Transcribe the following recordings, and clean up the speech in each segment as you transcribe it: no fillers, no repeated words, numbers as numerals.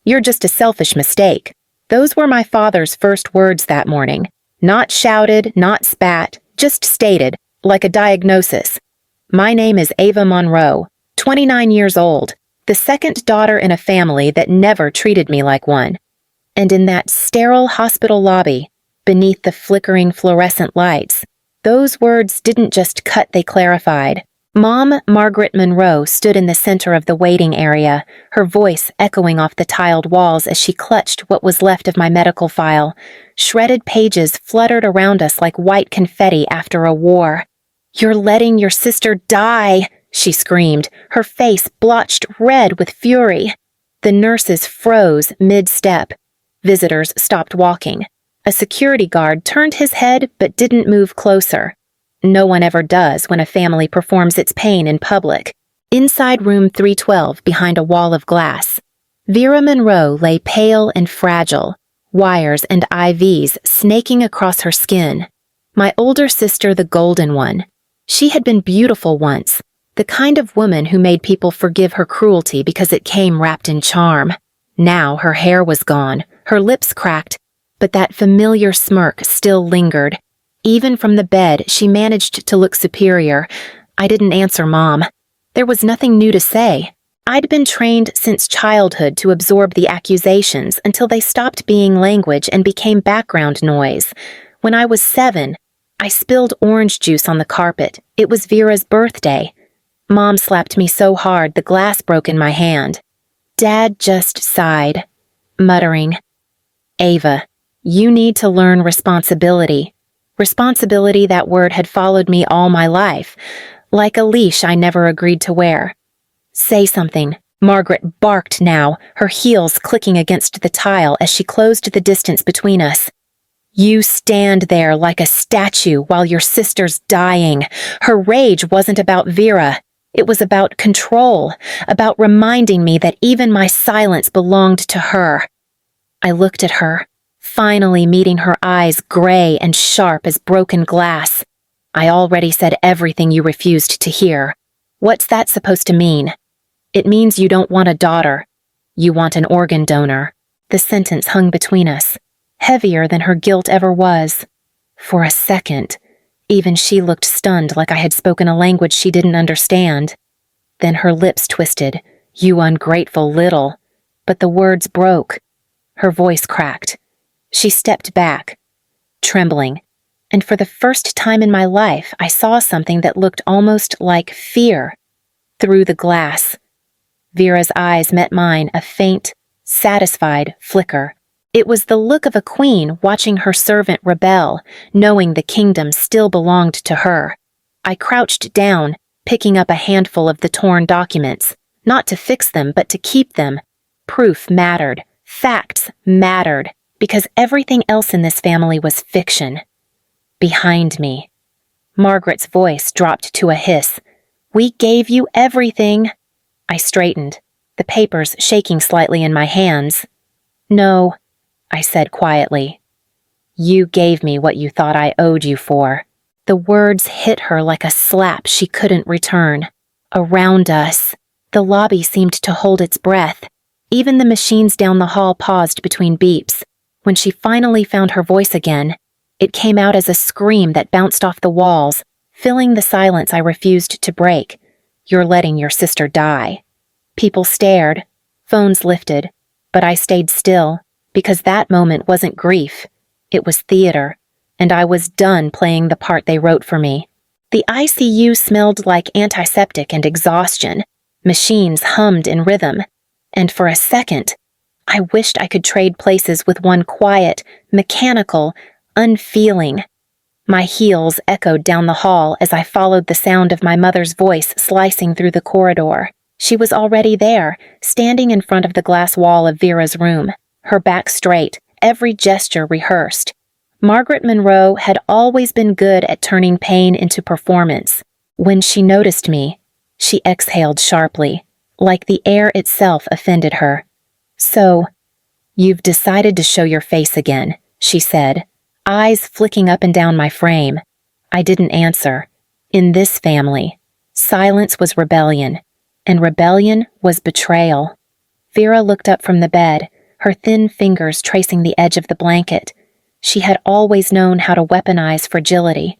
"You're just a selfish mistake." Those were my father's first words that morning. Not shouted, not spat, just stated, like a diagnosis. "My name is Ava Monroe, 29 years old, the second daughter in a family that never treated me like one." And in that sterile hospital lobby, beneath the flickering fluorescent lights, those words didn't just cut, they clarified. Mom, Margaret Monroe, stood in the center of the waiting area, her voice echoing off the tiled walls as she clutched what was left of my medical file. Shredded pages fluttered around us like white confetti after a war. "You're letting your sister die," she screamed, her face blotched red with fury. The nurses froze mid-step. Visitors stopped walking. A security guard turned his head but didn't move closer. No one ever does when a family performs its pain in public. Inside room 312, behind a wall of glass, Vera Monroe lay pale and fragile, wires and IVs snaking across her skin. My older sister, the golden one. She had been beautiful once, the kind of woman who made people forgive her cruelty because it came wrapped in charm. Now her hair was gone, her lips cracked, but that familiar smirk still lingered. Even from the bed, she managed to look superior. I didn't answer Mom. There was nothing new to say. I'd been trained since childhood to absorb the accusations until they stopped being language and became background noise. When I was 7, I spilled orange juice on the carpet. It was Vera's birthday. Mom slapped me so hard the glass broke in my hand. Dad just sighed, muttering, "Ava, you need to learn responsibility." Responsibility, that word had followed me all my life, like a leash I never agreed to wear. "Say something," Margaret barked now, her heels clicking against the tile as she closed the distance between us. "You stand there like a statue while your sister's dying." Her rage wasn't about Vera. It was about control, about reminding me that even my silence belonged to her. I looked at her, finally meeting her eyes gray and sharp as broken glass. "I already said everything you refused to hear. What's that supposed to mean?" "It means you don't want a daughter. You want an organ donor." The sentence hung between us, heavier than her guilt ever was. For a second, even she looked stunned, like I had spoken a language she didn't understand. Then her lips twisted. "You ungrateful little." But the words broke. Her voice cracked. She stepped back, trembling, and for the first time in my life, I saw something that looked almost like fear through the glass. Vera's eyes met mine, a faint, satisfied flicker. It was the look of a queen watching her servant rebel, knowing the kingdom still belonged to her. I crouched down, picking up a handful of the torn documents, not to fix them, but to keep them. Proof mattered. Facts mattered. Because everything else in this family was fiction. Behind me, Margaret's voice dropped to a hiss. "We gave you everything." I straightened, the papers shaking slightly in my hands. "No," I said quietly. "You gave me what you thought I owed you for." The words hit her like a slap she couldn't return. Around us, the lobby seemed to hold its breath. Even the machines down the hall paused between beeps. When she finally found her voice again, it came out as a scream that bounced off the walls, filling the silence I refused to break. "You're letting your sister die." People stared, phones lifted, but I stayed still, because that moment wasn't grief. It was theater, and I was done playing the part they wrote for me. The ICU smelled like antiseptic and exhaustion. Machines hummed in rhythm, and for a second, I wished I could trade places with one quiet, mechanical, unfeeling. My heels echoed down the hall as I followed the sound of my mother's voice slicing through the corridor. She was already there, standing in front of the glass wall of Vera's room, her back straight, every gesture rehearsed. Margaret Monroe had always been good at turning pain into performance. When she noticed me, she exhaled sharply, like the air itself offended her. "So, you've decided to show your face again," she said, eyes flicking up and down my frame. I didn't answer. In this family, silence was rebellion, and rebellion was betrayal. Vera looked up from the bed, her thin fingers tracing the edge of the blanket. She had always known how to weaponize fragility.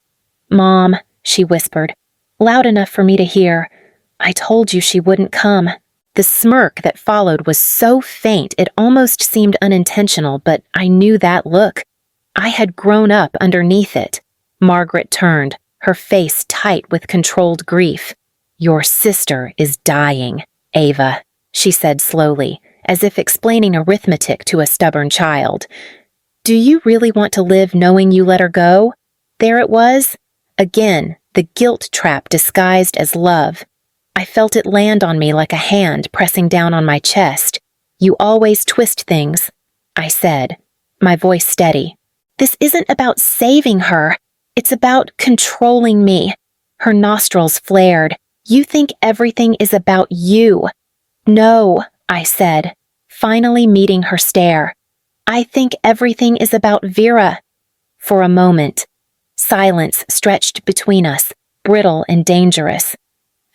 "Mom," she whispered, loud enough for me to hear, "I told you she wouldn't come." The smirk that followed was so faint it almost seemed unintentional, but I knew that look. I had grown up underneath it. Margaret turned, her face tight with controlled grief. "Your sister is dying, Ava," she said slowly, as if explaining arithmetic to a stubborn child. "Do you really want to live knowing you let her go?" There it was. Again, the guilt trap disguised as love. I felt it land on me like a hand pressing down on my chest. "You always twist things," I said, my voice steady. "This isn't about saving her. It's about controlling me." Her nostrils flared. "You think everything is about you." "No," I said, finally meeting her stare. "I think everything is about Vera." For a moment, silence stretched between us, brittle and dangerous.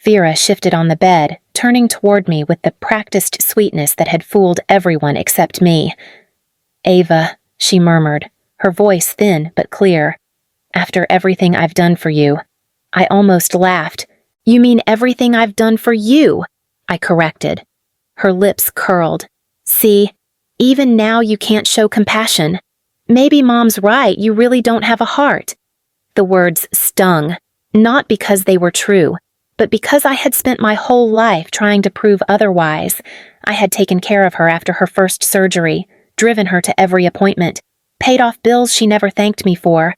Vera shifted on the bed, turning toward me with the practiced sweetness that had fooled everyone except me. "Ava," she murmured, her voice thin but clear. "After everything I've done for you." I almost laughed. "You mean everything I've done for you?" I corrected. Her lips curled. "See, even now you can't show compassion. Maybe Mom's right, you really don't have a heart." The words stung, not because they were true, but because I had spent my whole life trying to prove otherwise. I had taken care of her after her first surgery, driven her to every appointment, paid off bills she never thanked me for.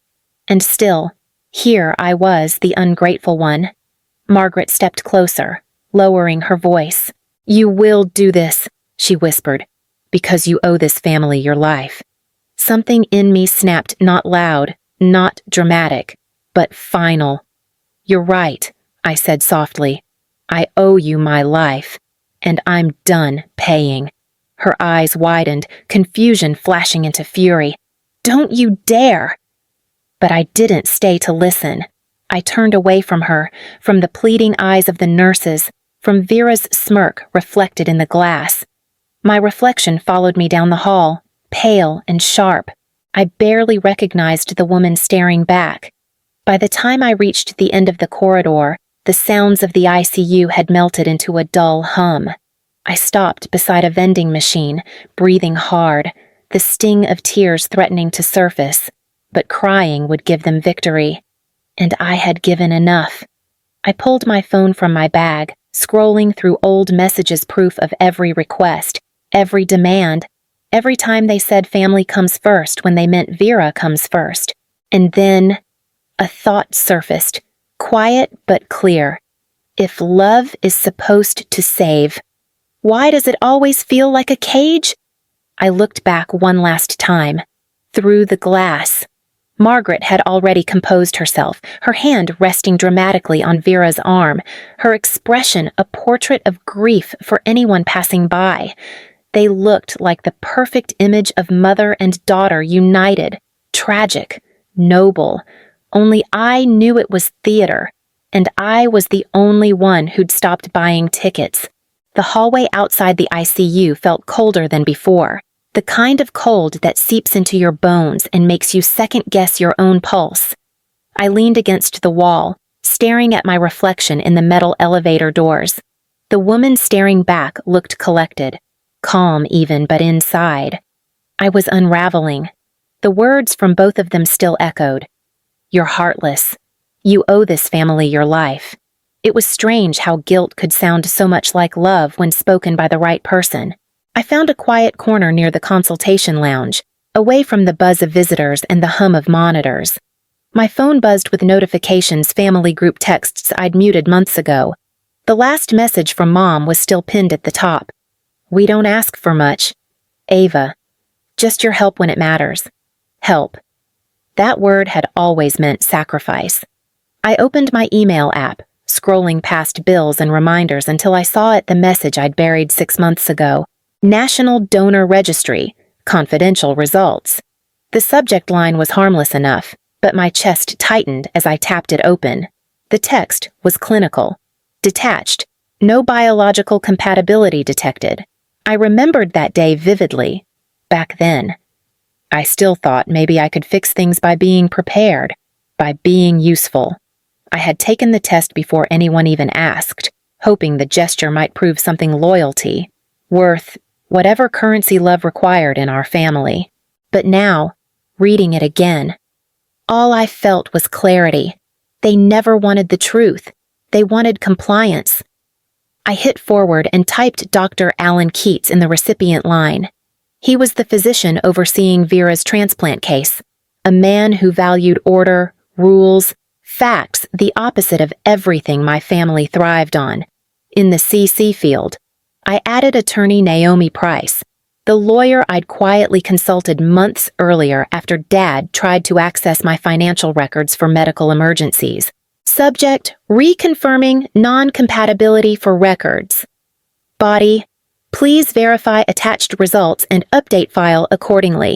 And still, here I was, the ungrateful one. Margaret stepped closer, lowering her voice. "You will do this," she whispered, "because you owe this family your life." Something in me snapped, not loud, not dramatic, but final. "You're right," I said softly. "I owe you my life, and I'm done paying." Her eyes widened, confusion flashing into fury. "Don't you dare!" But I didn't stay to listen. I turned away from her, from the pleading eyes of the nurses, from Vera's smirk reflected in the glass. My reflection followed me down the hall, pale and sharp. I barely recognized the woman staring back. By the time I reached the end of the corridor, the sounds of the ICU had melted into a dull hum. I stopped beside a vending machine, breathing hard, the sting of tears threatening to surface, but crying would give them victory. And I had given enough. I pulled my phone from my bag, scrolling through old messages proof of every request, every demand, every time they said family comes first when they meant Vera comes first. And then a thought surfaced, quiet but clear. If love is supposed to save, why does it always feel like a cage? I looked back one last time, through the glass. Margaret had already composed herself, her hand resting dramatically on Vera's arm, her expression a portrait of grief for anyone passing by. They looked like the perfect image of mother and daughter united, tragic, noble. Only I knew it was theater, and I was the only one who'd stopped buying tickets. The hallway outside the ICU felt colder than before, the kind of cold that seeps into your bones and makes you second-guess your own pulse. I leaned against the wall, staring at my reflection in the metal elevator doors. The woman staring back looked collected, calm even, but inside. I was unraveling. The words from both of them still echoed. "You're heartless. You owe this family your life." It was strange how guilt could sound so much like love when spoken by the right person. I found a quiet corner near the consultation lounge, away from the buzz of visitors and the hum of monitors. My phone buzzed with notifications, family group texts I'd muted months ago. The last message from Mom was still pinned at the top. "We don't ask for much. Ava. Just your help when it matters." Help. That word had always meant sacrifice. I opened my email app, scrolling past bills and reminders until I saw it the message I'd buried 6 months ago. National Donor Registry. Confidential results. The subject line was harmless enough, but my chest tightened as I tapped it open. The text was clinical. Detached. No biological compatibility detected. I remembered that day vividly. back then. I still thought maybe I could fix things by being prepared, by being useful. I had taken the test before anyone even asked, hoping the gesture might prove something loyalty, worth whatever currency love required in our family. But now, reading it again, all I felt was clarity. They never wanted the truth. They wanted compliance. I hit forward and typed Dr. Alan Keats in the recipient line. He was the physician overseeing Vera's transplant case, a man who valued order, rules, facts, the opposite of everything my family thrived on. In the CC field, I added attorney Naomi Price, the lawyer I'd quietly consulted months earlier after Dad tried to access my financial records for medical emergencies. Subject: reconfirming non-compatibility for records. Body: please verify attached results and update file accordingly.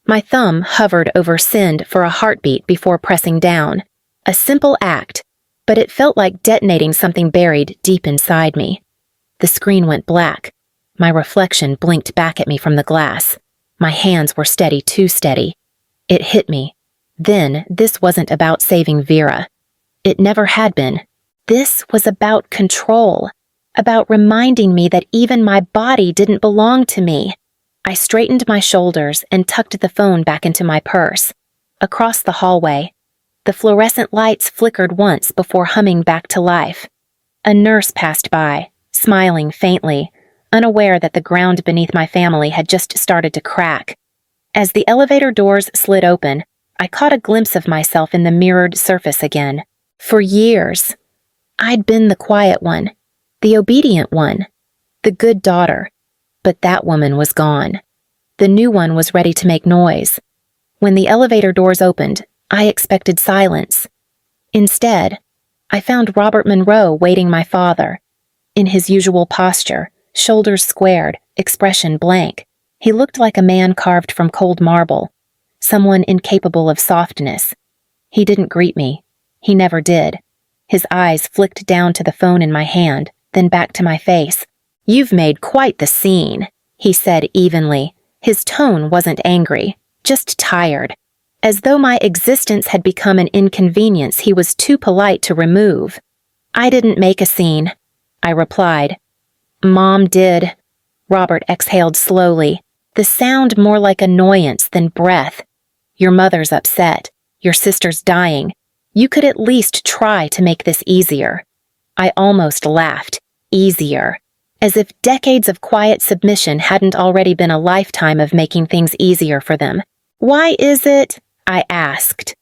My thumb hovered over send for a heartbeat before pressing down. A simple act, but it felt like detonating something buried deep inside me. The screen went black. My reflection blinked back at me from the glass. My hands were steady, too steady. It hit me. Then, this wasn't about saving Vera. It never had been. This was about control, about reminding me that even my body didn't belong to me. I straightened my shoulders and tucked the phone back into my purse. Across the hallway, the fluorescent lights flickered once before humming back to life. A nurse passed by, smiling faintly, unaware that the ground beneath my family had just started to crack. As the elevator doors slid open, I caught a glimpse of myself in the mirrored surface again. For years, I'd been the quiet one, the obedient one, the good daughter. But that woman was gone. The new one was ready to make noise. When the elevator doors opened, I expected silence. Instead, I found Robert Monroe waiting my father. In his usual posture, shoulders squared, expression blank, he looked like a man carved from cold marble, someone incapable of softness. He didn't greet me. He never did. His eyes flicked down to the phone in my hand, then back to my face. "You've made quite the scene," he said evenly. His tone wasn't angry, just tired, as though my existence had become an inconvenience he was too polite to remove. "I didn't make a scene," I replied. "Mom did." Robert exhaled slowly, the sound more like annoyance than breath. "Your mother's upset. Your sister's dying. You could at least try to make this easier." I almost laughed. Easier. As if decades of quiet submission hadn't already been a lifetime of making things easier for them. "Why is it," I asked,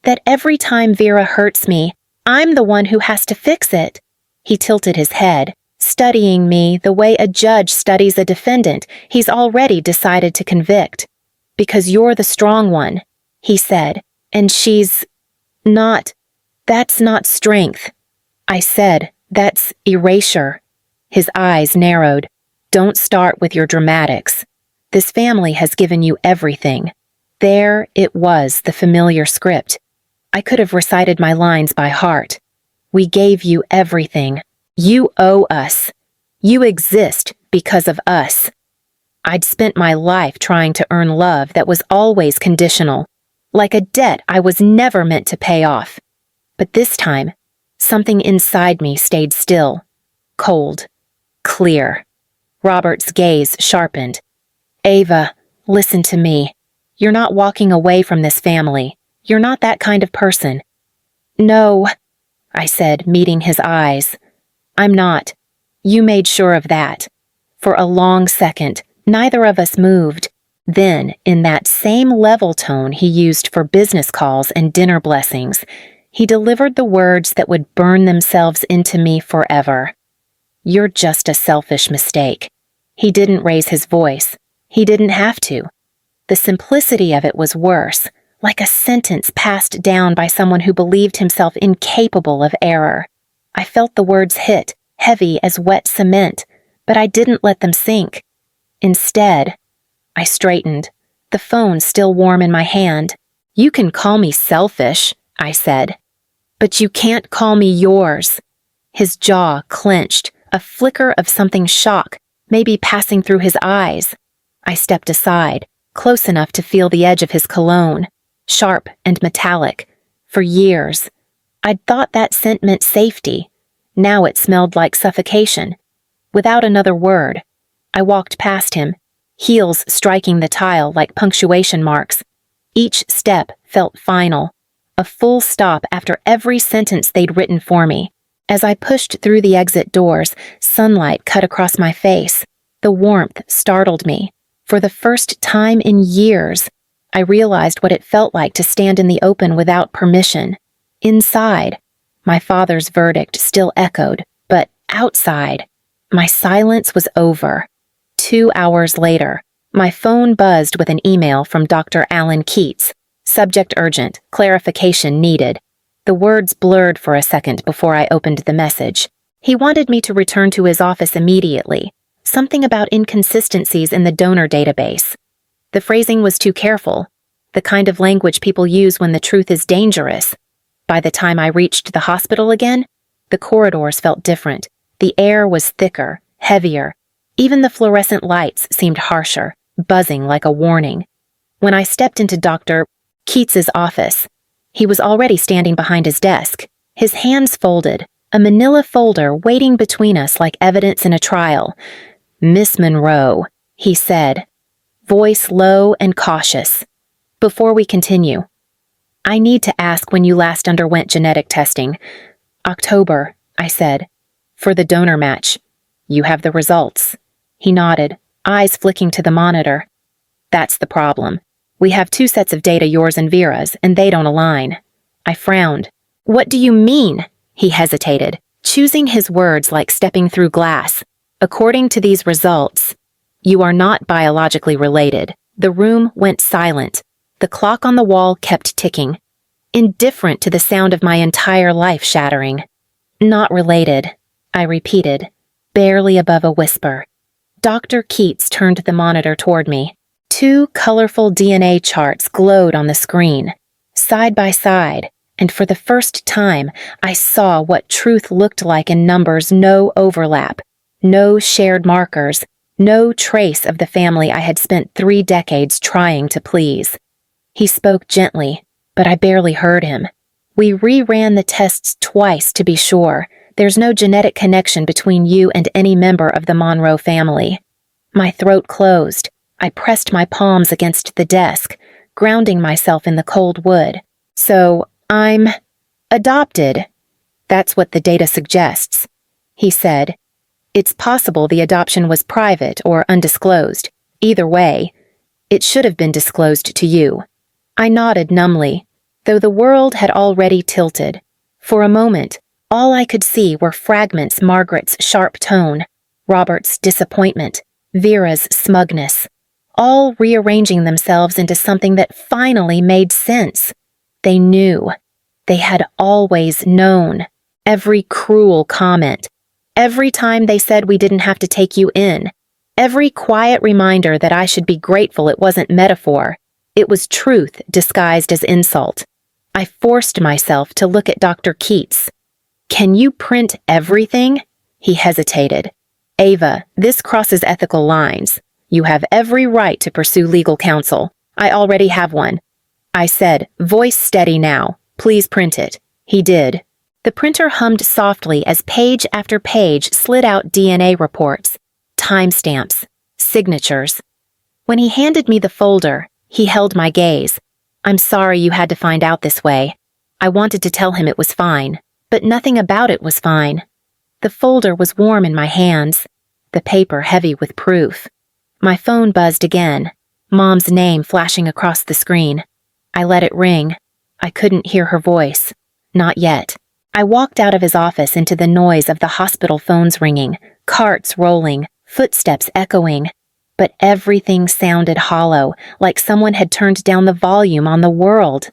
"that every time Vera hurts me, I'm the one who has to fix it?" He tilted his head, studying me the way a judge studies a defendant he's already decided to convict. "Because you're the strong one," he said, "and she's not. That's not strength." I said, "That's erasure." His eyes narrowed. "Don't start with your dramatics. This family has given you everything." There it was, the familiar script. I could have recited my lines by heart. "We gave you everything. You owe us. You exist because of us." I'd spent my life trying to earn love that was always conditional, like a debt I was never meant to pay off. But this time, something inside me stayed still, cold, clear. Robert's gaze sharpened. "Ava, listen to me. You're not walking away from this family. You're not that kind of person." "No," I said, meeting his eyes. "I'm not. You made sure of that." For a long second, neither of us moved. Then, in that same level tone he used for business calls and dinner blessings, he delivered the words that would burn themselves into me forever. "You're just a selfish mistake." He didn't raise his voice. He didn't have to. The simplicity of it was worse, like a sentence passed down by someone who believed himself incapable of error. I felt the words hit, heavy as wet cement, but I didn't let them sink. Instead, I straightened, the phone still warm in my hand. "You can call me selfish," I said, "but you can't call me yours." His jaw clenched, a flicker of something shock, maybe passing through his eyes. I stepped aside, close enough to feel the edge of his cologne, sharp and metallic. For years, I'd thought that scent meant safety. Now it smelled like suffocation. Without another word, I walked past him, heels striking the tile like punctuation marks. Each step felt final, a full stop after every sentence they'd written for me. As I pushed through the exit doors, sunlight cut across my face. The warmth startled me. For the first time in years, I realized what it felt like to stand in the open without permission. Inside, my father's verdict still echoed, but outside, my silence was over. 2 hours later, my phone buzzed with an email from Dr. Alan Keats. Subject urgent, clarification needed. The words blurred for a second before I opened the message. He wanted me to return to his office immediately. Something about inconsistencies in the donor database. The phrasing was too careful, the kind of language people use when the truth is dangerous. By the time I reached the hospital again, the corridors felt different. The air was thicker, heavier. Even the fluorescent lights seemed harsher, buzzing like a warning. When I stepped into Dr. Keats's office, he was already standing behind his desk, his hands folded, a manila folder waiting between us like evidence in a trial. "Miss Monroe," he said, voice low and cautious. "Before we continue, I need to ask when you last underwent genetic testing." "October," I said. "For the donor match. You have the results." He nodded, eyes flicking to the monitor. "That's the problem. We have 2 sets of data, yours and Vera's, and they don't align." I frowned. "What do you mean?" He hesitated, choosing his words like stepping through glass. "According to these results, you are not biologically related." The room went silent. The clock on the wall kept ticking, indifferent to the sound of my entire life shattering. "Not related," I repeated, barely above a whisper. Dr. Keats turned the monitor toward me. 2 colorful DNA charts glowed on the screen, side by side, and for the first time, I saw what truth looked like in numbers. No overlap, no shared markers, no trace of the family I had spent 3 decades trying to please. He spoke gently, but I barely heard him. "We reran the tests twice to be sure. There's no genetic connection between you and any member of the Monroe family." My throat closed. I pressed my palms against the desk, grounding myself in the cold wood. "So, I'm adopted." "That's what the data suggests," he said. "It's possible the adoption was private or undisclosed. Either way, it should have been disclosed to you." I nodded numbly, though the world had already tilted. For a moment, all I could see were fragments: Margaret's sharp tone, Robert's disappointment, Vera's smugness, all rearranging themselves into something that finally made sense. They knew. They had always known. Every cruel comment, every time they said we didn't have to take you in, every quiet reminder that I should be grateful it wasn't metaphor. It was truth disguised as insult. I forced myself to look at Dr. Keats. "Can you print everything?" He hesitated. "Ava, this crosses ethical lines. You have every right to pursue legal counsel. I already have one." I said, voice steady now. "Please print it." He did. The printer hummed softly as page after page slid out DNA reports, timestamps, signatures. When he handed me the folder, he held my gaze. "I'm sorry you had to find out this way." I wanted to tell him it was fine, but nothing about it was fine. The folder was warm in my hands, the paper heavy with proof. My phone buzzed again, Mom's name flashing across the screen. I let it ring. I couldn't hear her voice. Not yet. I walked out of his office into the noise of the hospital phones ringing, carts rolling, footsteps echoing. But everything sounded hollow, like someone had turned down the volume on the world.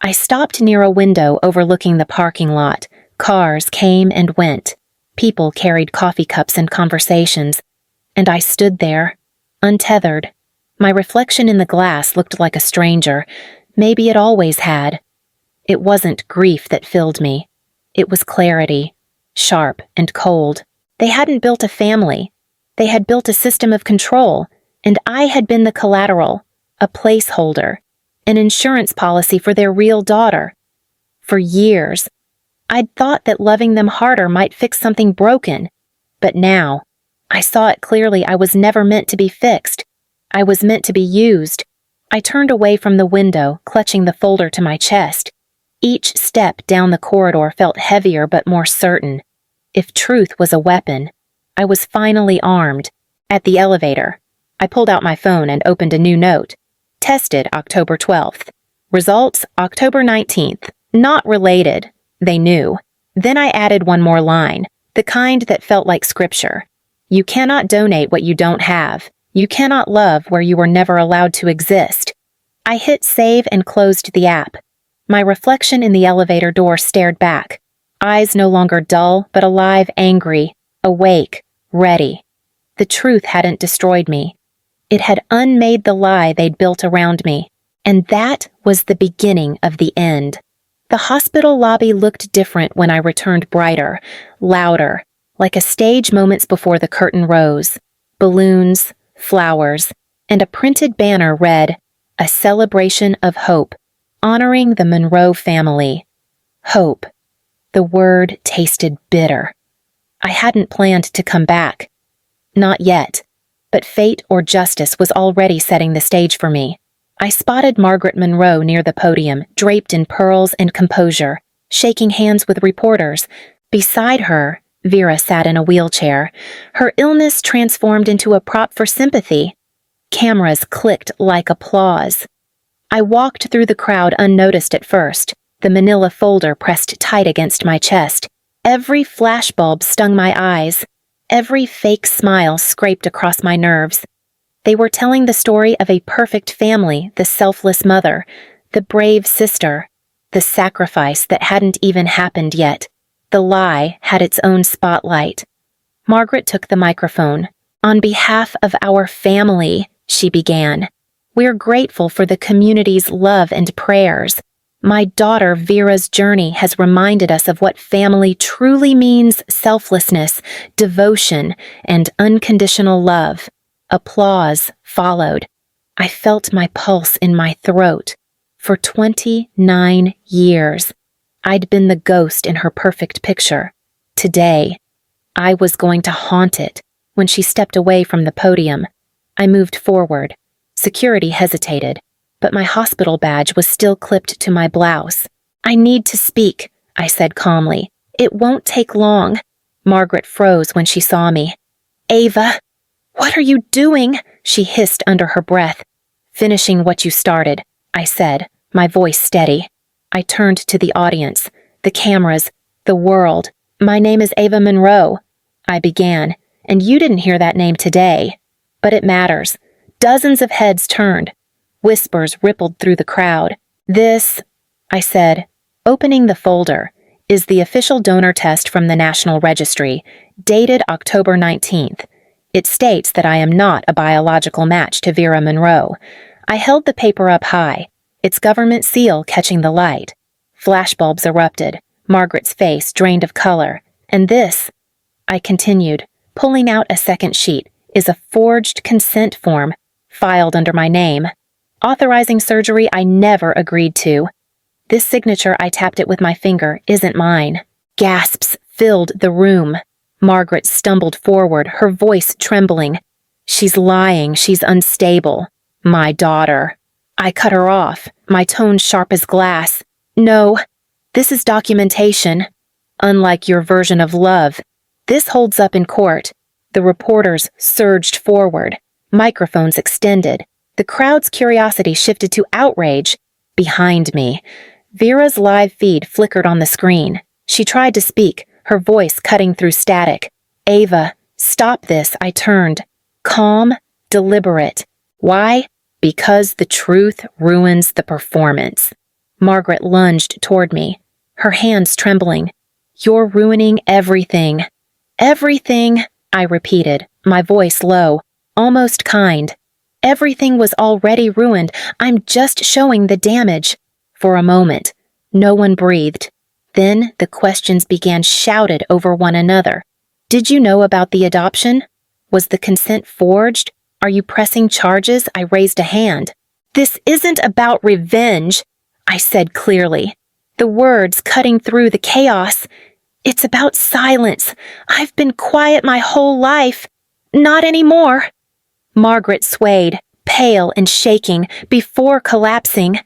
I stopped near a window overlooking the parking lot. Cars came and went. People carried coffee cups and conversations. And I stood there, untethered. My reflection in the glass looked like a stranger. Maybe it always had. It wasn't grief that filled me. It was clarity, sharp and cold. They hadn't built a family. They had built a system of control, and I had been the collateral, a placeholder, an insurance policy for their real daughter. For years, I'd thought that loving them harder might fix something broken, but now, I saw it clearly. I was never meant to be fixed. I was meant to be used. I turned away from the window, clutching the folder to my chest. Each step down the corridor felt heavier but more certain. If truth was a weapon, I was finally armed. At the elevator, I pulled out my phone and opened a new note. Tested October 12th. Results October 19th. Not related. They knew. Then I added one more line, the kind that felt like scripture. You cannot donate what you don't have. You cannot love where you were never allowed to exist. I hit save and closed the app. My reflection in the elevator door stared back. Eyes no longer dull, but alive, angry, awake, ready. The truth hadn't destroyed me. It had unmade the lie they'd built around me. And that was the beginning of the end. The hospital lobby looked different when I returned, brighter, louder, like a stage moments before the curtain rose. Balloons, flowers, and a printed banner read, "A celebration of hope, honoring the Monroe family." Hope. The word tasted bitter. I hadn't planned to come back. Not yet. But fate or justice was already setting the stage for me. I spotted Margaret Monroe near the podium, draped in pearls and composure, shaking hands with reporters. Beside her, Vera sat in a wheelchair. Her illness transformed into a prop for sympathy. Cameras clicked like applause. I walked through the crowd unnoticed at first, the manila folder pressed tight against my chest. Every flashbulb stung my eyes. Every fake smile scraped across my nerves. They were telling the story of a perfect family, the selfless mother, the brave sister, the sacrifice that hadn't even happened yet. The lie had its own spotlight. Margaret took the microphone. "On behalf of our family," she began, "we're grateful for the community's love and prayers. My daughter Vera's journey has reminded us of what family truly means: selflessness, devotion, and unconditional love." Applause followed. I felt my pulse in my throat. For 29 years, I'd been the ghost in her perfect picture. Today, I was going to haunt it. When she stepped away from the podium, I moved forward. Security hesitated, but my hospital badge was still clipped to my blouse. "I need to speak," I said calmly. "It won't take long." Margaret froze when she saw me. "Ava, what are you doing?" she hissed under her breath. "Finishing what you started," I said, my voice steady. I turned to the audience, the cameras, the world. "My name is Ava Monroe," I began, "and you didn't hear that name today. But it matters." Dozens of heads turned. Whispers rippled through the crowd. "This," I said, opening the folder, "is the official donor test from the National Registry, dated October 19th. It states that I am not a biological match to Vera Monroe." I held the paper up high, its government seal catching the light. Flashbulbs erupted, Margaret's face drained of color. "And this," I continued, pulling out a second sheet, "is a forged consent form, filed under my name, authorizing surgery I never agreed to. This signature," I tapped it with my finger, "isn't mine." Gasps filled the room. Margaret stumbled forward, her voice trembling. "She's lying, she's unstable. My daughter." I cut her off, my tone sharp as glass. "No, this is documentation. Unlike your version of love. This holds up in court." The reporters surged forward, microphones extended. The crowd's curiosity shifted to outrage. Behind me, Vera's live feed flickered on the screen. She tried to speak, her voice cutting through static. "Ava, stop this," I turned. Calm, deliberate. Why? Because the truth ruins the performance. Margaret lunged toward me, her hands trembling. "You're ruining everything." "Everything," I repeated, my voice low, almost kind. "Everything was already ruined. I'm just showing the damage." For a moment, no one breathed. Then the questions began shouted over one another. "Did you know about the adoption? Was the consent forged? Are you pressing charges?" I raised a hand. "This isn't about revenge," I said clearly, the words cutting through the chaos. "It's about silence. I've been quiet my whole life. Not anymore." Margaret swayed, pale and shaking, before collapsing.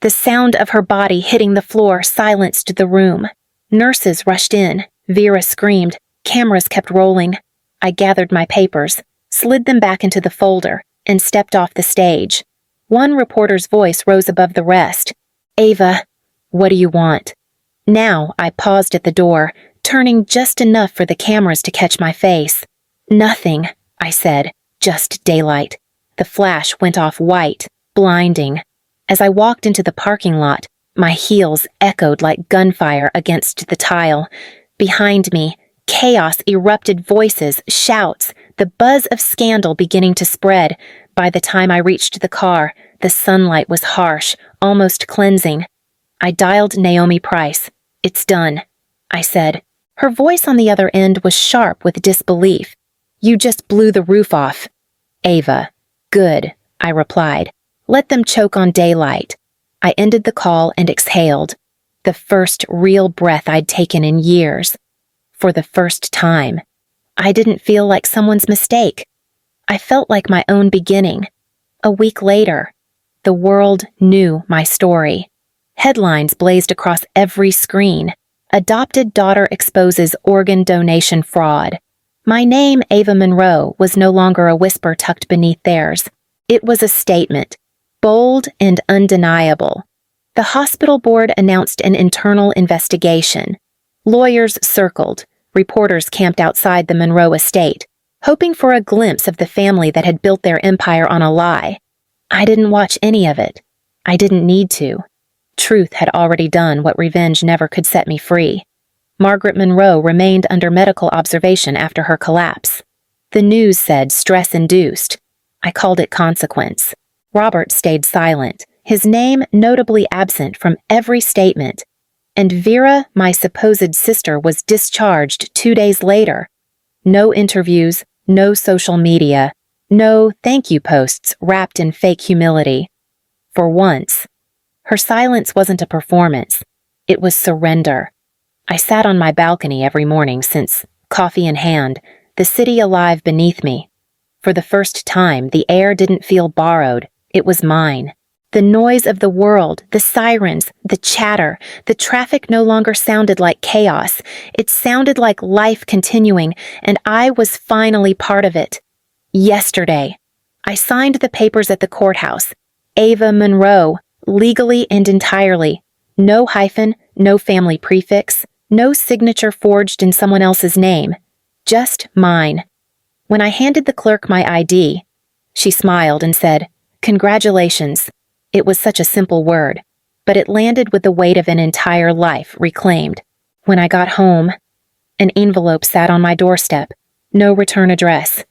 The sound of her body hitting the floor silenced the room. Nurses rushed in. Vera screamed. Cameras kept rolling. I gathered my papers, slid them back into the folder, and stepped off the stage. One reporter's voice rose above the rest. "Ava, what do you want?" Now I paused at the door, turning just enough for the cameras to catch my face. "Nothing," I said, "just daylight." The flash went off white, blinding. As I walked into the parking lot, my heels echoed like gunfire against the tile. Behind me, chaos erupted, voices, shouts, the buzz of scandal beginning to spread. By the time I reached the car, the sunlight was harsh, almost cleansing. I dialed Naomi Price. "It's done," I said. Her voice on the other end was sharp with disbelief. "You just blew the roof off." "Ava." "Good," I replied. "Let them choke on daylight." I ended the call and exhaled. The first real breath I'd taken in years. For the first time, I didn't feel like someone's mistake. I felt like my own beginning. A week later, the world knew my story. Headlines blazed across every screen. "Adopted daughter exposes organ donation fraud." My name, Ava Monroe, was no longer a whisper tucked beneath theirs. It was a statement, bold and undeniable. The hospital board announced an internal investigation. Lawyers circled. Reporters camped outside the Monroe estate, hoping for a glimpse of the family that had built their empire on a lie. I didn't watch any of it. I didn't need to. Truth had already done what revenge never could set me free. Margaret Monroe remained under medical observation after her collapse. The news said stress-induced. I called it consequence. Robert stayed silent, his name notably absent from every statement. And Vera, my supposed sister, was discharged 2 days later. No interviews, no social media, no thank you posts wrapped in fake humility. For once, her silence wasn't a performance. It was surrender. I sat on my balcony every morning since, coffee in hand, the city alive beneath me. For the first time, the air didn't feel borrowed. It was mine. The noise of the world, the sirens, the chatter, the traffic no longer sounded like chaos. It sounded like life continuing, and I was finally part of it. Yesterday, I signed the papers at the courthouse. Ava Monroe, legally and entirely. No hyphen, no family prefix, no signature forged in someone else's name. Just mine. When I handed the clerk my ID, she smiled and said, "Congratulations." It was such a simple word, but it landed with the weight of an entire life reclaimed. When I got home, an envelope sat on my doorstep. No return address.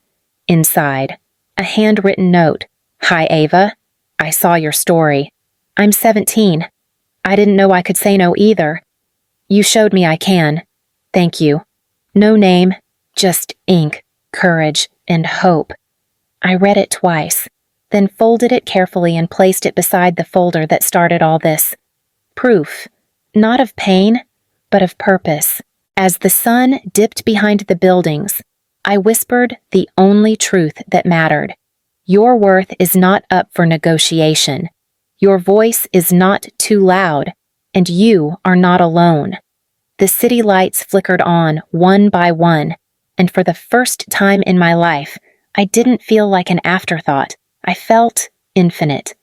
Inside, a handwritten note. "Hi, Ava. I saw your story. I'm 17. I didn't know I could say no either. You showed me I can. Thank you." No name, just ink, courage, and hope. I read it twice, then folded it carefully and placed it beside the folder that started all this. Proof, not of pain, but of purpose. As the sun dipped behind the buildings, I whispered the only truth that mattered. Your worth is not up for negotiation. Your voice is not too loud, and you are not alone. The city lights flickered on one by one, and for the first time in my life, I didn't feel like an afterthought. I felt infinite.